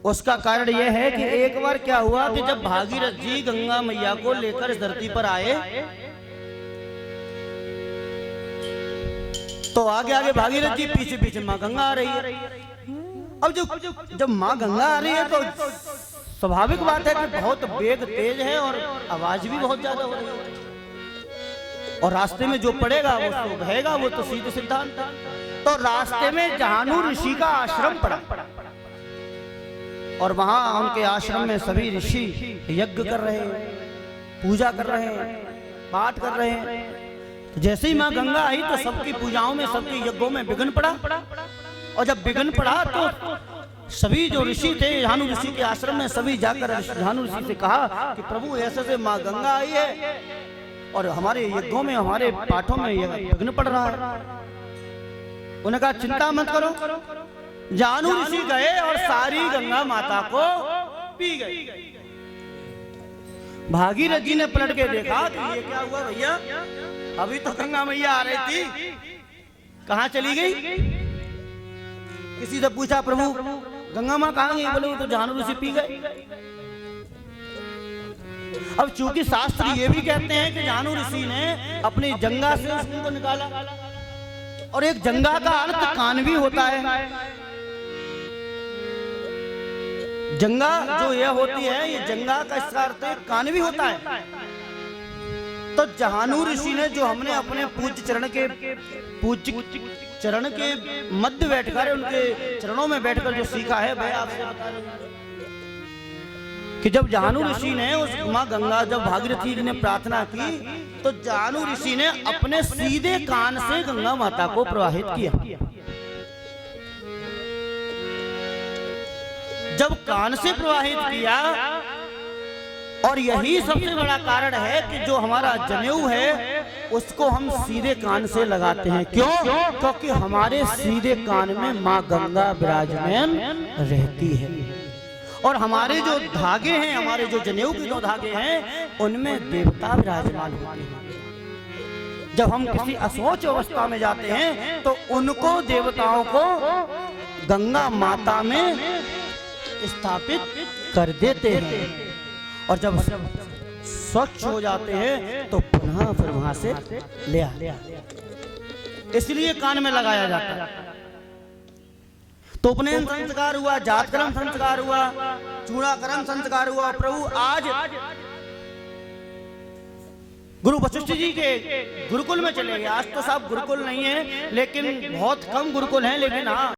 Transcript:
उसका कारण यह है कि एक बार क्या हुआ कि जब भागीरथ जी गंगा मैया को लेकर इस धरती पर आए तो आगे आगे भागीरथ जी, पीछे पीछे माँ गंगा आ रही है। अब जब माँ गंगा आ रही है तो स्वाभाविक बात है कि बहुत वेग तेज है और आवाज भी बहुत ज्यादा हो रही है, और रास्ते में जो पड़ेगा वो तो बहेगा, वो तो सीधे सिद्धांत। तो रास्ते में जहानु ऋषि का आश्रम पड़ा और वहां उनके आश्रम में सभी ऋषि यज्ञ कर रहे हैं, पूजा कर रहे हैं, पाठ कर रहे हैं। तो जैसे ही माँ गंगा आई तो सबकी पूजाओं में, सबके यज्ञों में विघ्न पड़ा, और जब विघ्न पड़ा तो सभी जो ऋषि थे झानु ऋषि के आश्रम में, सभी जाकर झानु ऋषि से कहा कि प्रभु ऐसे से माँ गंगा आई है और हमारे यज्ञों में, हमारे पाठों में विघ्न पड़ रहा है। उन्होंने कहा चिंता मत करो। झानु ऋषि गए और सारी गंगा माता को पी गई। भागीरथ जी ने पलट के देखा कि ये क्या हुआ भैया, अभी तो गंगा मैया आ रही थी, कहाँ चली गई? किसी से पूछा प्रभु गंगा माँ कहाँ गई? बोले वो तो झानु ऋषि पी गए। अब चूंकि शास्त्र ये भी कहते हैं कि झानु ऋषि ने अपनी जंगा से उसको निकाला, और एक जंगा का अर्थ कान भी होता है। जंगा जो यह होती है, ये जंगा का इसका अर्थ कान भी होता है। तो झानु ऋषि ने जो हमने अपने पूज्य चरण के मध्य बैठकर, उनके चरणों में बैठकर जो सीखा है वह आपसे बता रहे हैं कि जब झानु ऋषि ने उस माँ गंगा, जब भागीरथी जी ने प्रार्थना की तो झानु ऋषि ने अपने सीधे कान से गंगा माता को प्रवाहित किया। जब कान से प्रवाहित किया, और यही सबसे बड़ा कारण है कि जो हमारा जनेऊ है उसको हम सीधे कान से लगाते हैं। क्यों? क्योंकि हमारे सीधे कान में माँ गंगा विराजमान रहती है, और हमारे जो धागे हैं, हमारे जो जनेऊ के जो धागे हैं, उनमें देवता विराजमान होते हैं। जब हम किसी असोच अवस्था में जाते हैं तो उनको, देवताओं को गंगा माता में स्थापित कर देते हैं, और जब स्वच्छ हो जाते हैं तो पुनः फिर वहां से ले आते। इसलिए कान में लगाया जाता है। तो उपनयन संस्कार हुआ, जातकर्म संस्कार हुआ, चूड़ाकर्म संस्कार हुआ। प्रभु आज गुरु वशिष्ठ जी के गुरुकुल में चले गए। आज तो साहब गुरुकुल नहीं है, लेकिन बहुत कम गुरुकुल हैं, लेकिन हाँ